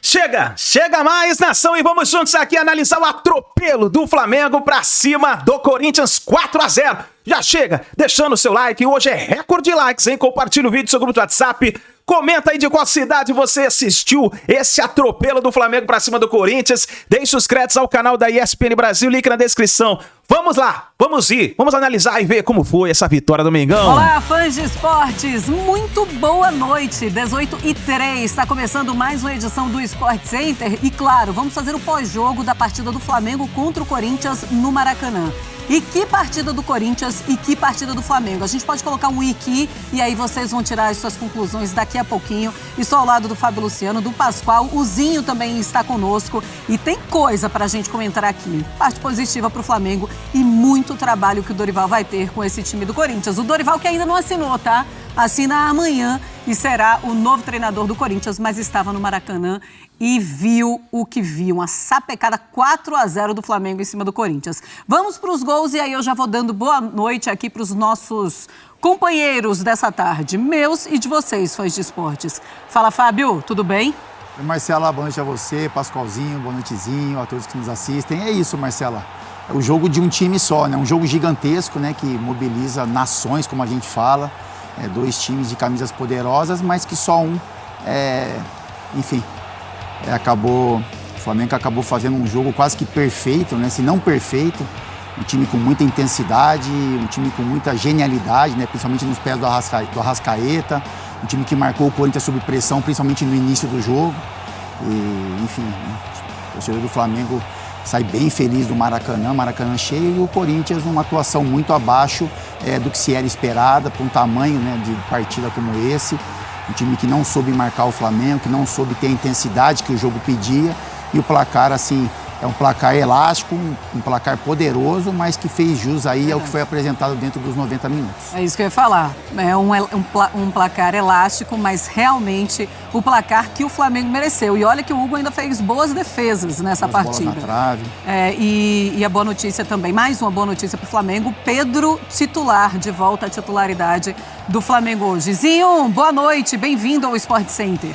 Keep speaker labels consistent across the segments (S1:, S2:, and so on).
S1: Chega mais, nação, e vamos juntos aqui analisar o atropelo do Flamengo pra cima do Corinthians 4-0. Já chega, deixando o seu like, hoje é recorde de likes, hein? Compartilha o vídeo no seu grupo do WhatsApp, comenta aí de qual cidade você assistiu esse atropelo do Flamengo pra cima do Corinthians, deixa os créditos ao canal da ESPN Brasil, link na descrição. Vamos lá, vamos analisar e ver como foi essa vitória do Mengão.
S2: Olá, fãs de esportes, muito boa noite, 18h03, está começando mais uma edição do Sport Center e claro, vamos fazer o pós-jogo da partida do Flamengo contra o Corinthians no Maracanã. E que partida do Corinthians e que partida do Flamengo. A gente pode colocar um wiki e aí vocês vão tirar as suas conclusões daqui a pouquinho. Estou ao lado do Fábio Luciano, do Pascoal, o Zinho também está conosco e tem coisa pra gente comentar aqui. Parte positiva pro Flamengo e muito trabalho que o Dorival vai ter com esse time do Corinthians. O Dorival que ainda não assinou, tá? Assina amanhã e será o novo treinador do Corinthians, mas estava no Maracanã e viu o que viu, uma sapecada 4-0 do Flamengo em cima do Corinthians. Vamos para os gols e aí eu já vou dando boa noite aqui para os nossos companheiros dessa tarde, meus e de vocês, fãs de esportes. Fala, Fábio, tudo bem?
S3: Marcela, boa noite a você, Pascoalzinho, boa noitezinho, a todos que nos assistem. É isso, Marcela, é o jogo de um time só, né? Um jogo gigantesco, né? Que mobiliza nações, como a gente fala. Dois times de camisas poderosas, mas que só um, o Flamengo acabou fazendo um jogo quase que perfeito, né? Se não perfeito, um time com muita intensidade, um time com muita genialidade, né? Principalmente nos pés do Arrascaeta, um time que marcou o Corinthians sob pressão, principalmente no início do jogo. E, enfim, o torcedor do Flamengo sai bem feliz do Maracanã cheio, e o Corinthians numa atuação muito abaixo do que se era esperada, para um tamanho, né, de partida como esse. Um time que não soube marcar o Flamengo, que não soube ter a intensidade que o jogo pedia. E o placar, assim, é um placar elástico, um placar poderoso, mas que fez jus aí ao que foi apresentado dentro dos 90 minutos.
S2: É isso que eu ia falar. É um placar elástico, mas realmente o placar que o Flamengo mereceu. E olha que o Hugo ainda fez boas defesas nessa partida.
S3: Bolas na trave.
S2: E a boa notícia também, mais uma boa notícia para o Flamengo, Pedro titular, de volta à titularidade do Flamengo hoje. Zinho, boa noite, bem-vindo ao Sport Center.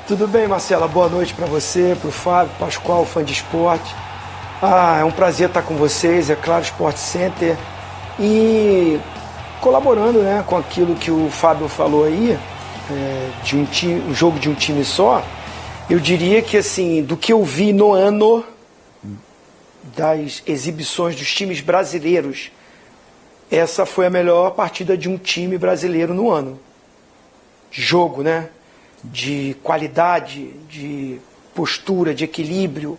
S4: Tudo bem, Marcela? Boa noite para você, para o Fábio, Pascoal, fã de esporte. É um prazer estar com vocês, é claro, Sport Center. E colaborando, né, com aquilo que o Fábio falou aí, de um jogo de um time só, eu diria que, assim, do que eu vi no ano das exibições dos times brasileiros, essa foi a melhor partida de um time brasileiro no ano. Jogo, né? De qualidade, de postura, de equilíbrio,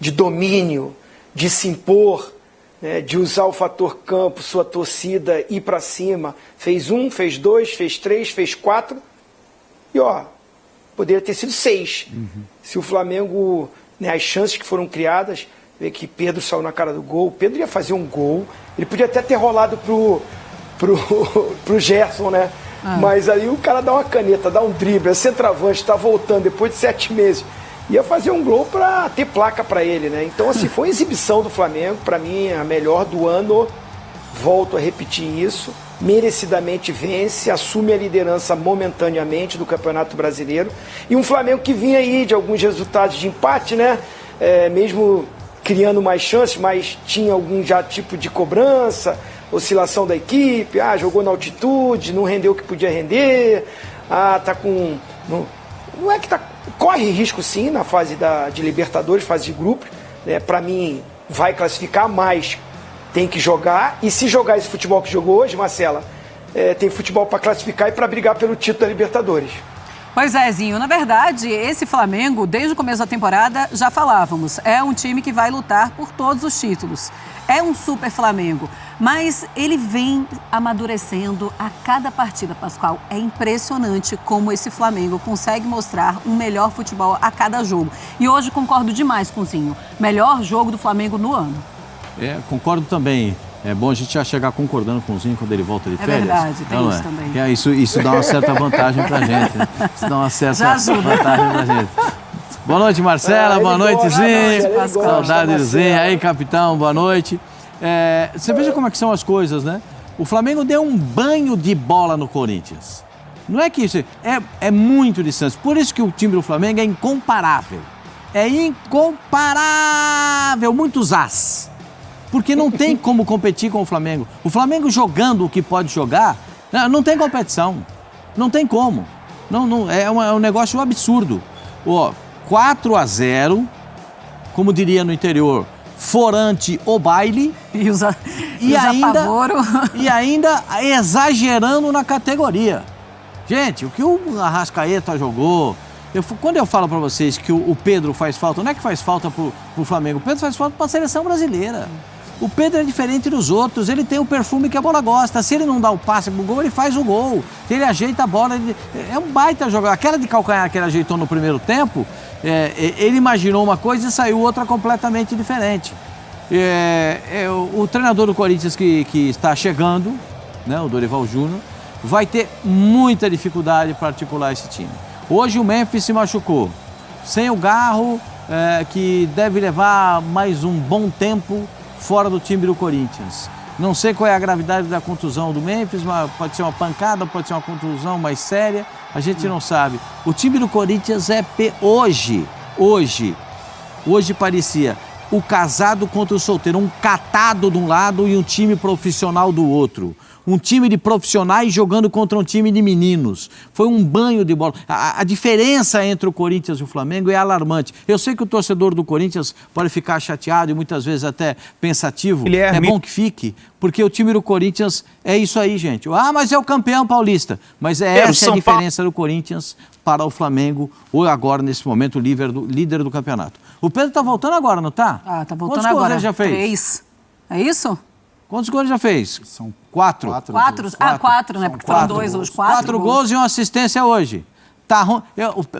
S4: de domínio, de se impor, né, de usar o fator campo, sua torcida, ir para cima. Fez 1, fez 2, fez 3, fez 4 e poderia ter sido 6. Se o Flamengo, né, as chances que foram criadas, ver que Pedro saiu na cara do gol, Pedro ia fazer um gol, ele podia até ter rolado pro Gerson, né? Mas aí o cara dá uma caneta, dá um drible, é centroavante, está voltando depois de 7 meses. Ia fazer um gol para ter placa para ele, né? Então, assim, foi uma exibição do Flamengo, para mim, a melhor do ano. Volto a repetir isso. Merecidamente vence, assume a liderança momentaneamente do Campeonato Brasileiro. E um Flamengo que vinha aí de alguns resultados de empate, né? Mesmo criando mais chances, mas tinha algum já tipo de cobrança, oscilação da equipe, jogou na altitude, não rendeu o que podia render, tá com... Não é que corre risco sim na fase de Libertadores, fase de grupo, né? Para mim vai classificar, mas tem que jogar, e se jogar esse futebol que jogou hoje, Marcela, tem futebol para classificar e para brigar pelo título da Libertadores.
S2: Pois é, Zinho, na verdade, esse Flamengo, desde o começo da temporada, já falávamos, é um time que vai lutar por todos os títulos. É um super Flamengo, mas ele vem amadurecendo a cada partida, Pascoal. É impressionante como esse Flamengo consegue mostrar um melhor futebol a cada jogo. E hoje concordo demais com o Zinho, melhor jogo do Flamengo no ano.
S5: Concordo também. É bom a gente já chegar concordando com o Zinho quando ele volta de férias.
S2: É verdade, tem isso também.
S5: Isso dá uma certa vantagem pra gente, né? Isso dá uma certa vantagem pra gente. Boa noite, Marcela. Boa noite, Zinho. Saudade do Zinho. Aí, capitão, boa noite. Você veja como é que são as coisas, né? O Flamengo deu um banho de bola no Corinthians. Não é que isso... É muito distante. Por isso que o time do Flamengo é incomparável. É incomparável. Muitos as. Porque não tem como competir com o Flamengo. O Flamengo jogando o que pode jogar, não tem competição. Não tem como. É um negócio absurdo. 4-0, como diria no interior, forante o baile. E ainda exagerando na categoria. Gente, o que o Arrascaeta jogou... Quando eu falo para vocês que o Pedro faz falta, não é que faz falta pro Flamengo, o Pedro faz falta para a seleção brasileira. O Pedro é diferente dos outros, ele tem o perfume que a bola gosta. Se ele não dá o passe pro gol, ele faz o gol. Se ele ajeita a bola, é um baita jogador. Aquela de calcanhar que ele ajeitou no primeiro tempo, ele imaginou uma coisa e saiu outra completamente diferente. O treinador do Corinthians que está chegando, né, o Dorival Júnior, vai ter muita dificuldade para articular esse time. Hoje o Memphis se machucou. Sem o Garro, que deve levar mais um bom tempo fora do time do Corinthians. Não sei qual é a gravidade da contusão do Memphis, mas pode ser uma pancada, pode ser uma contusão mais séria, a gente não sabe. O time do Corinthians hoje parecia o casado contra o solteiro, um catado de um lado e um time profissional do outro. Um time de profissionais jogando contra um time de meninos. Foi um banho de bola. A diferença entre o Corinthians e o Flamengo é alarmante. Eu sei que o torcedor do Corinthians pode ficar chateado e muitas vezes até pensativo. É bom que fique, porque o time do Corinthians é isso aí, gente. Mas é o campeão paulista. Mas essa é a diferença do Corinthians para o Flamengo, ou agora, nesse momento, líder do campeonato. O Pedro tá voltando agora, não tá?
S2: Tá voltando agora.
S5: Quantos gols ele já fez?
S2: 3. É isso?
S5: Quantos gols ele já fez?
S3: São
S5: 4.
S2: 4, né? Porque foram 2 hoje.
S5: 4 gols e uma assistência hoje. Tá ruim.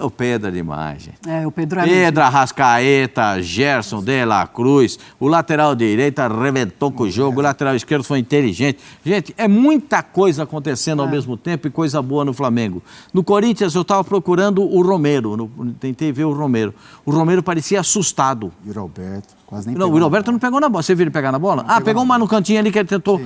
S5: O Pedro é demais, gente.
S2: O Pedro é
S5: Pedro, Arrascaeta, Gerson, De La Cruz. O lateral direito arrebentou com o jogo. O lateral esquerdo foi inteligente. Gente, é muita coisa acontecendo ao mesmo tempo e coisa boa no Flamengo. No Corinthians, eu estava procurando o Romero. Tentei ver o Romero. O Romero parecia assustado.
S3: E o Roberto? Quase nem
S5: não, o Roberto não pegou na bola. Você viu ele pegar na bola? Pegou uma no cantinho ali que ele tentou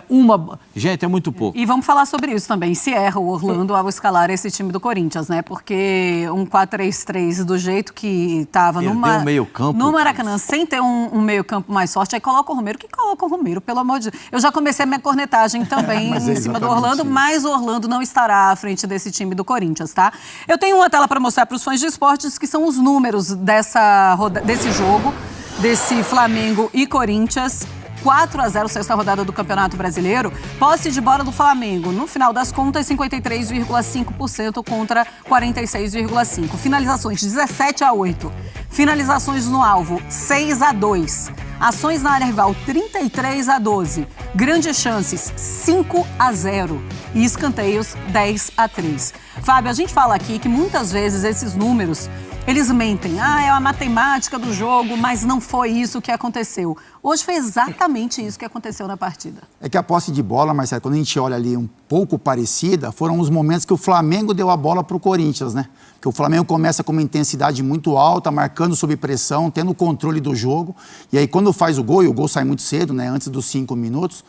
S5: uma... Gente, é muito pouco.
S2: E vamos falar sobre isso também. Se erra o Orlando ao escalar esse time do Corinthians, né? Porque um 4-3-3 do jeito que estava no Maracanã, sem ter um meio campo mais forte, aí coloca o Romero. Que coloca o Romero, pelo amor de Deus. Eu já comecei a minha cornetagem também em cima do Orlando, mas o Orlando não estará à frente desse time do Corinthians, tá? Eu tenho uma tela para mostrar para os fãs de esportes que são os números desse jogo, desse Flamengo e Corinthians. 4-0, sexta rodada do Campeonato Brasileiro. Posse de bola do Flamengo, no final das contas, 53,5% contra 46,5%. Finalizações, 17-8. Finalizações no alvo, 6-2. Ações na área rival, 33-12. Grandes chances, 5-0. E escanteios, 10-3. Fábio, a gente fala aqui que muitas vezes esses números, eles mentem. É a matemática do jogo, mas não foi isso que aconteceu. Hoje foi exatamente isso que aconteceu na partida.
S3: É que a posse de bola, Marcelo, quando a gente olha ali um pouco parecida, foram os momentos que o Flamengo deu a bola para o Corinthians, né? Que o Flamengo começa com uma intensidade muito alta, marcando sob pressão, tendo o controle do jogo. E aí, quando faz o gol, e o gol sai muito cedo, né? Antes dos 5 minutos.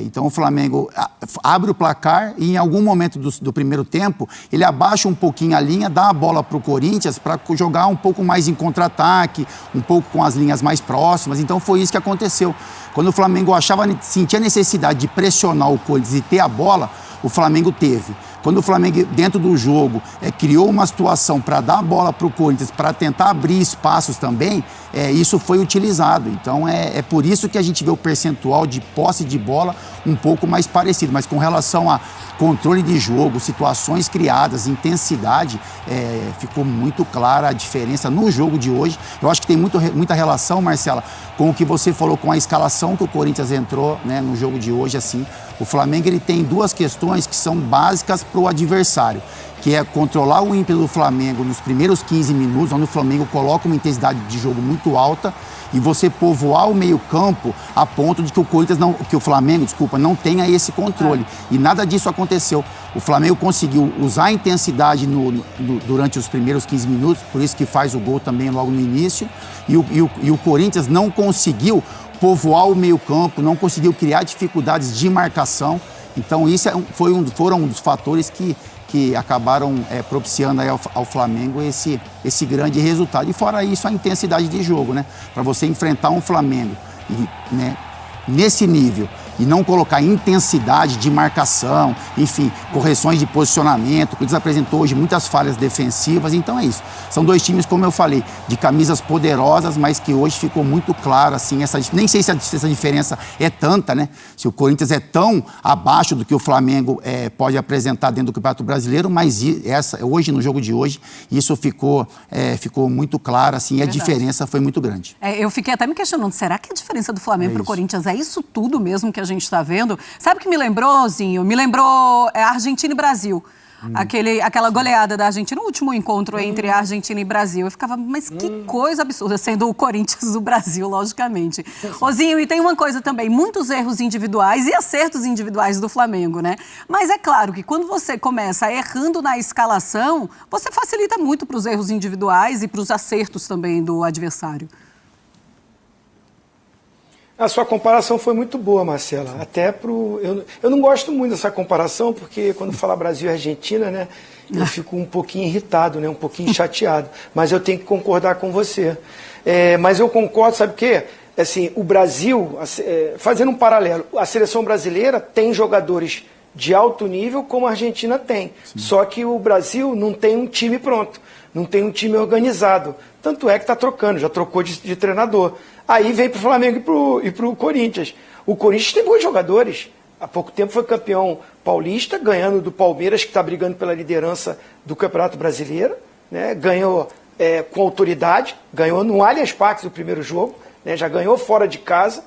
S3: Então, o Flamengo abre o placar e, em algum momento do primeiro tempo, ele abaixa um pouquinho a linha, dá a bola para o Corinthians para jogar um pouco mais em contra-ataque, um pouco com as linhas mais próximas. Então, foi isso que aconteceu. Quando o Flamengo sentia a necessidade de pressionar o Corinthians e ter a bola, o Flamengo teve. Quando o Flamengo, dentro do jogo, criou uma situação para dar a bola para o Corinthians, para tentar abrir espaços também, isso foi utilizado. Então, é por isso que a gente vê o percentual de posse de bola um pouco mais parecido. Mas com relação a controle de jogo, situações criadas, intensidade, ficou muito clara a diferença no jogo de hoje. Eu acho que tem muita relação, Marcela, com o que você falou, com a escalação que o Corinthians entrou, né, no jogo de hoje. Assim, o Flamengo ele tem duas questões que são básicas para o adversário, que é controlar o ímpeto do Flamengo nos primeiros 15 minutos, onde o Flamengo coloca uma intensidade de jogo muito alta, e você povoar o meio-campo a ponto de que o Flamengo não tenha esse controle. E nada disso aconteceu. O Flamengo conseguiu usar a intensidade durante os primeiros 15 minutos, por isso que faz o gol também logo no início, e o Corinthians não conseguiu povoar o meio-campo, não conseguiu criar dificuldades de marcação. Então isso foram um dos fatores que acabaram propiciando aí ao Flamengo esse grande resultado. E fora isso, a intensidade de jogo, né? Para você enfrentar um Flamengo né, nesse nível e não colocar intensidade de marcação, enfim, correções de posicionamento, que eles apresentou hoje muitas falhas defensivas, então é isso. São dois times, como eu falei, de camisas poderosas, mas que hoje ficou muito claro, assim, nem sei se essa diferença é tanta, né? Se o Corinthians é tão abaixo do que o Flamengo pode apresentar dentro do Campeonato Brasileiro, mas hoje, no jogo de hoje, isso ficou muito claro, assim, e a diferença foi muito grande.
S2: Eu fiquei até me questionando, será que a diferença do Flamengo para o Corinthians é isso tudo mesmo que a gente está vendo? Sabe o que me lembrou, Zinho? Me lembrou Argentina e Brasil. Aquela goleada da Argentina, o último encontro entre a Argentina e Brasil. Eu ficava, mas que coisa absurda, sendo o Corinthians do Brasil, logicamente. Ozinho, e tem uma coisa também, muitos erros individuais e acertos individuais do Flamengo, né? Mas é claro que quando você começa errando na escalação, você facilita muito para os erros individuais e para os acertos também do adversário.
S4: A sua comparação foi muito boa, Marcela. Até eu não gosto muito dessa comparação, porque quando fala Brasil e Argentina, né, eu fico um pouquinho irritado, né, um pouquinho chateado. Mas eu tenho que concordar com você. Mas eu concordo, sabe o quê? Assim, o Brasil, fazendo um paralelo, a seleção brasileira tem jogadores de alto nível como a Argentina tem. Sim. Só que o Brasil não tem um time pronto, não tem um time organizado. Tanto é que está trocando, já trocou de treinador. Aí vem para o Flamengo e para o Corinthians. O Corinthians tem bons jogadores. Há pouco tempo foi campeão paulista, ganhando do Palmeiras, que está brigando pela liderança do Campeonato Brasileiro. Né? Ganhou com autoridade, ganhou no Allianz Parque o primeiro jogo, né? Já ganhou fora de casa.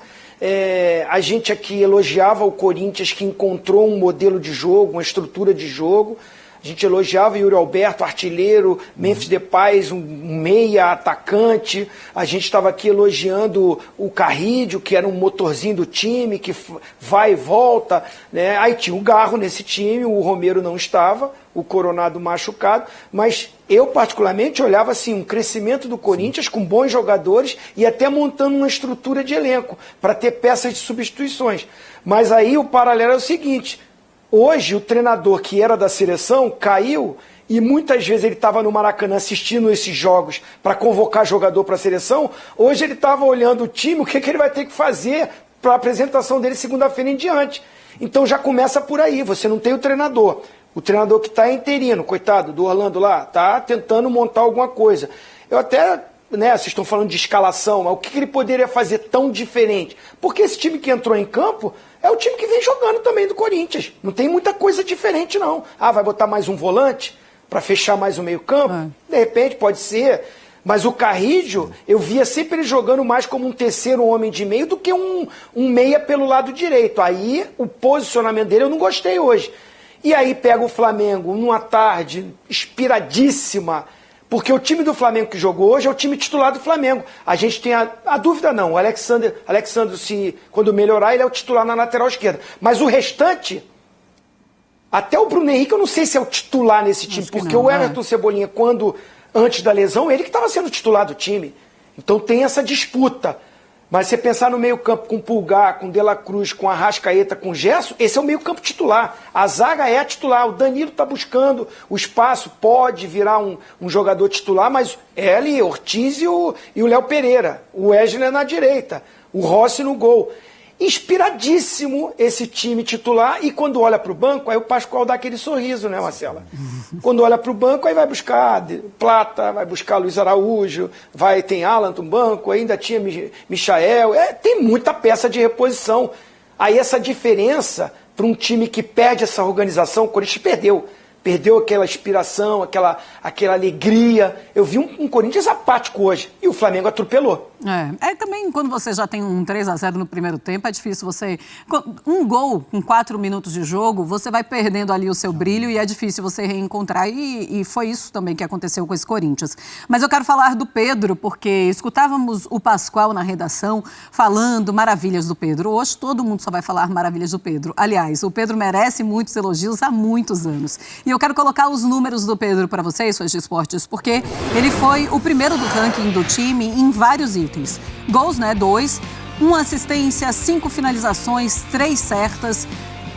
S4: A gente aqui elogiava o Corinthians, que encontrou um modelo de jogo, uma estrutura de jogo. A gente elogiava o Yuri Alberto, artilheiro, Memphis Depay, um meia atacante. A gente estava aqui elogiando o Carrídio, que era um motorzinho do time, que vai e volta. Né? Aí tinha o Garro nesse time, o Romero não estava, o Coronado machucado. Mas eu, particularmente, olhava assim, um crescimento do Corinthians com bons jogadores e até montando uma estrutura de elenco para ter peças de substituições. Mas aí o paralelo é o seguinte... Hoje, o treinador que era da seleção caiu e muitas vezes ele estava no Maracanã assistindo esses jogos para convocar jogador para a seleção. Hoje ele estava olhando o time, o que ele vai ter que fazer para a apresentação dele segunda-feira em diante. Então já começa por aí, você não tem o treinador. O treinador que está interino, coitado do Orlando lá, está tentando montar alguma coisa. Eu até... vocês estão falando de escalação, mas o que ele poderia fazer tão diferente? Porque esse time que entrou em campo é o time que vem jogando também do Corinthians. Não tem muita coisa diferente, não. Vai botar mais um volante para fechar mais o meio-campo? De repente, pode ser. Mas o Carrídio, eu via sempre ele jogando mais como um terceiro homem de meio do que um meia pelo lado direito. Aí, o posicionamento dele eu não gostei hoje. E aí pega o Flamengo numa tarde inspiradíssima, porque o time do Flamengo que jogou hoje é o time titular do Flamengo. A gente tem a dúvida não, o Alexandre, quando melhorar, ele é o titular na lateral esquerda. Mas o restante, até o Bruno Henrique, eu não sei se é o titular nesse time, porque o Everton Cebolinha, antes da lesão, ele que estava sendo titular do time. Então tem essa disputa. Mas você pensar no meio-campo com Pulgar, com De La Cruz, com Arrascaeta, com Gerson, esse é o meio-campo titular. A zaga é a titular. O Danilo está buscando o espaço, pode virar um jogador titular, mas é ali, Ortiz e o Léo Pereira. O Wesley na direita, o Rossi no gol. Inspiradíssimo esse time titular, e quando olha para o banco, aí o Pascoal dá aquele sorriso, né, Marcela? Quando olha para o banco, aí vai buscar Plata, vai buscar Luiz Araújo, tem Alan no banco, ainda tinha Michael, tem muita peça de reposição. Aí essa diferença para um time que perde essa organização, o Corinthians perdeu aquela inspiração, aquela alegria. Eu vi um Corinthians apático hoje, e o Flamengo atropelou.
S2: Também quando você já tem um 3-0 no primeiro tempo, é difícil você... Um gol com 4 minutos de jogo, você vai perdendo ali o seu brilho e é difícil você reencontrar, e foi isso também que aconteceu com esse Corinthians. Mas eu quero falar do Pedro, porque escutávamos o Pascoal na redação falando maravilhas do Pedro. Hoje todo mundo só vai falar maravilhas do Pedro. Aliás, o Pedro merece muitos elogios há muitos anos. E eu quero colocar os números do Pedro para vocês, fãs de esportes, porque ele foi o primeiro do ranking do time em vários itens. Gols, 2, 1 assistência, 5 finalizações, 3 certas.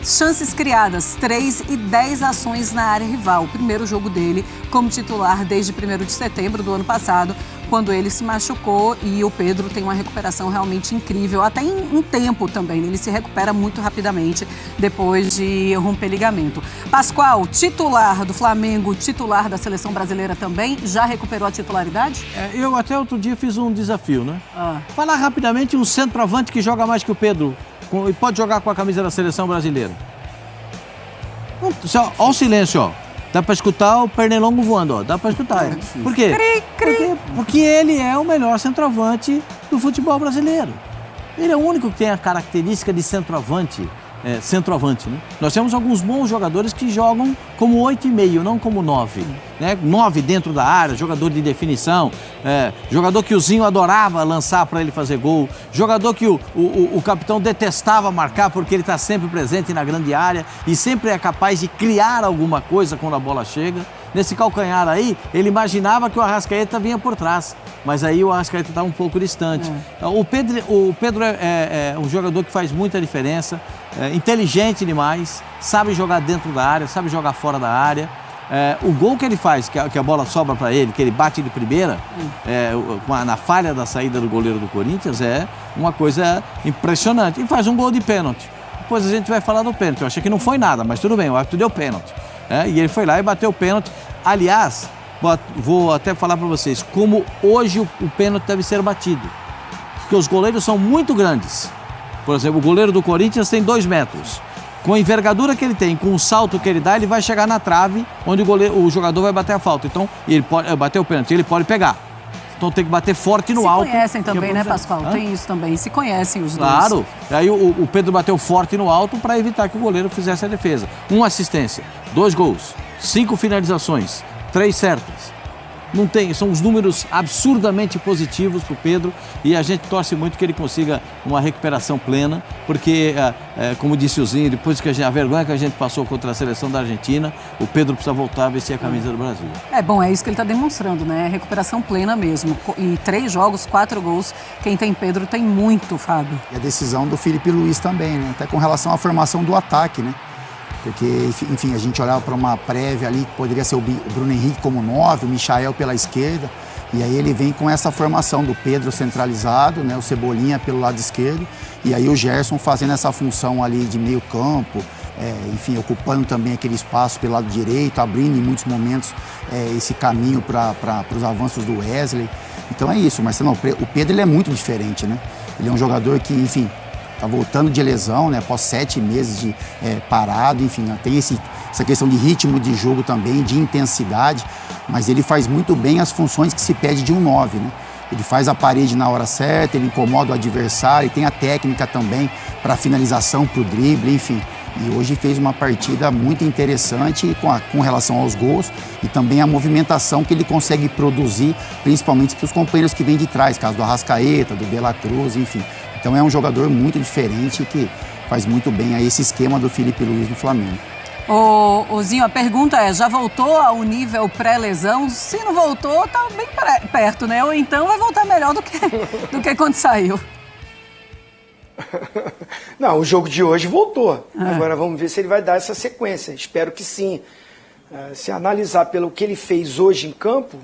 S2: chances criadas, 3 e 10 ações na área rival. O primeiro jogo dele como titular desde 1º de setembro do ano passado, quando ele se machucou, e o Pedro tem uma recuperação realmente incrível, até em tempo também. Ele se recupera muito rapidamente depois de romper ligamento. Pascoal, titular do Flamengo, titular da Seleção Brasileira também, já recuperou a titularidade?
S5: Eu até outro dia fiz um desafio, né? Falar rapidamente um centroavante que joga mais que o Pedro e pode jogar com a camisa da Seleção Brasileira. Olha o silêncio, ó. Dá pra escutar o pernilongo voando, ó. Dá pra escutar. Por quê? Porque ele é o melhor centroavante do futebol brasileiro. Ele é o único que tem a característica de centroavante, né? Nós temos alguns bons jogadores que jogam como 8,5, não como 9. Né? 9 dentro da área, jogador de definição, jogador que o Zinho adorava lançar para ele fazer gol, jogador que o capitão detestava marcar porque ele está sempre presente na grande área e sempre é capaz de criar alguma coisa quando a bola chega. Nesse calcanhar aí, ele imaginava que o Arrascaeta vinha por trás, mas aí o Arrascaeta está um pouco distante. O Pedro é um jogador que faz muita diferença, inteligente demais, sabe jogar dentro da área, sabe jogar fora da área. O gol que ele faz, que a bola sobra para ele, que ele bate de primeira, na falha da saída do goleiro do Corinthians, é uma coisa impressionante. E faz um gol de pênalti. Depois a gente vai falar do pênalti. Eu achei que não foi nada, mas tudo bem, o árbitro deu pênalti. E ele foi lá e bateu o pênalti. Aliás, vou até falar para vocês como hoje o pênalti deve ser batido. Porque os goleiros são muito grandes. Por exemplo, o goleiro do Corinthians tem 2 metros. Com a envergadura que ele tem, com o salto que ele dá, ele vai chegar na trave, onde o jogador vai bater a falta. Então, ele pode bater o pênalti, ele pode pegar. Então tem que bater forte no alto.
S2: Se conhecem também, né, Pascoal? Tem isso também, se conhecem os dois.
S5: Claro. Aí o Pedro bateu forte no alto para evitar que o goleiro fizesse a defesa. 1 assistência, 2 gols, 5 finalizações, 3 certas. Não tem, são os números absurdamente positivos para o Pedro e a gente torce muito que ele consiga uma recuperação plena, porque, como disse o Zinho, depois que a vergonha que a gente passou contra a seleção da Argentina, o Pedro precisa voltar a vestir a camisa do Brasil.
S2: É isso que ele está demonstrando, né? Recuperação plena mesmo. E 3 jogos, 4 gols. Quem tem Pedro tem muito, Fábio.
S3: E a decisão do Felipe Luiz também, né? Até com relação à formação do ataque, né? Porque, enfim, a gente olhava para uma prévia ali que poderia ser o Bruno Henrique como 9, o Michael pela esquerda. E aí ele vem com essa formação do Pedro centralizado, né, o Cebolinha pelo lado esquerdo. E aí o Gerson fazendo essa função ali de meio campo, enfim, ocupando também aquele espaço pelo lado direito, abrindo em muitos momentos esse caminho para os avanços do Wesley. Então é isso, Marcelo. O Pedro ele é muito diferente, né? Ele é um jogador que, enfim, está voltando de lesão, né? Após 7 meses de parado, enfim, tem essa questão de ritmo de jogo também, de intensidade, mas ele faz muito bem as funções que se pede de um 9, né? Ele faz a parede na hora certa, ele incomoda o adversário, tem a técnica também para finalização, para o drible, enfim. E hoje fez uma partida muito interessante com relação aos gols e também a movimentação que ele consegue produzir, principalmente para os companheiros que vêm de trás, caso do Arrascaeta, do De La Cruz, enfim. Então é um jogador muito diferente que faz muito bem a esse esquema do Felipe Luiz no Flamengo.
S2: Ô Zinho, a pergunta é, já voltou ao nível pré-lesão? Se não voltou, tá bem perto, né? Ou então vai voltar melhor do que quando saiu.
S4: Não, o jogo de hoje voltou. Agora vamos ver se ele vai dar essa sequência. Espero que sim. Se analisar pelo que ele fez hoje em campo,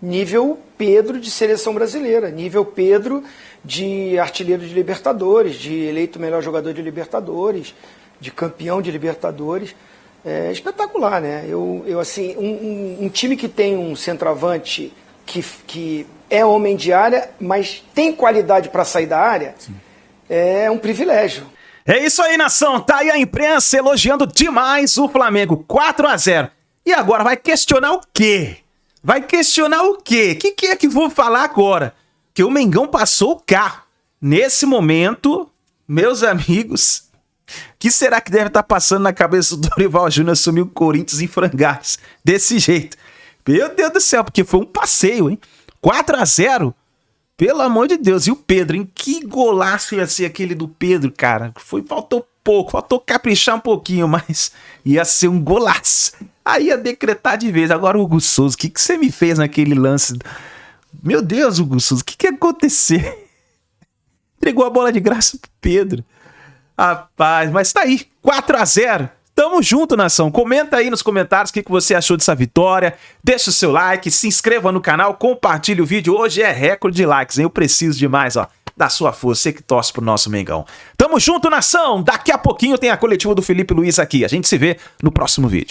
S4: nível Pedro de seleção brasileira, nível Pedro de artilheiro de Libertadores, de eleito melhor jogador de Libertadores, de campeão de Libertadores. É espetacular, né? Assim, um time que tem um centroavante que é homem de área, mas tem qualidade para sair da área, sim, é um privilégio.
S1: É isso aí, nação. Tá aí a imprensa elogiando demais o Flamengo. 4-0. E agora vai questionar o quê? Vai questionar o quê? O que é que vou falar agora? Que o Mengão passou o carro. Nesse momento, meus amigos, o que será que deve estar passando na cabeça do Dorival Júnior assumir o Corinthians em frangalhos? Desse jeito. Meu Deus do céu, porque foi um passeio, hein? 4-0. Pelo amor de Deus. E o Pedro, hein? Que golaço ia ser aquele do Pedro, cara. Faltou pouco, faltou caprichar um pouquinho, mas ia ser um golaço. Aí ia decretar de vez. Agora, o Hugo Souza, o que você me fez naquele lance? Meu Deus, Hugo Souza, o que aconteceu? Entregou a bola de graça pro Pedro. Rapaz, mas tá aí. 4-0. Tamo junto, nação. Comenta aí nos comentários o que você achou dessa vitória. Deixa o seu like, se inscreva no canal, compartilhe o vídeo. Hoje é recorde de likes, hein? Eu preciso demais, ó, da sua força. Você que torce pro nosso Mengão. Tamo junto, nação. Daqui a pouquinho tem a coletiva do Felipe Luiz aqui. A gente se vê no próximo vídeo.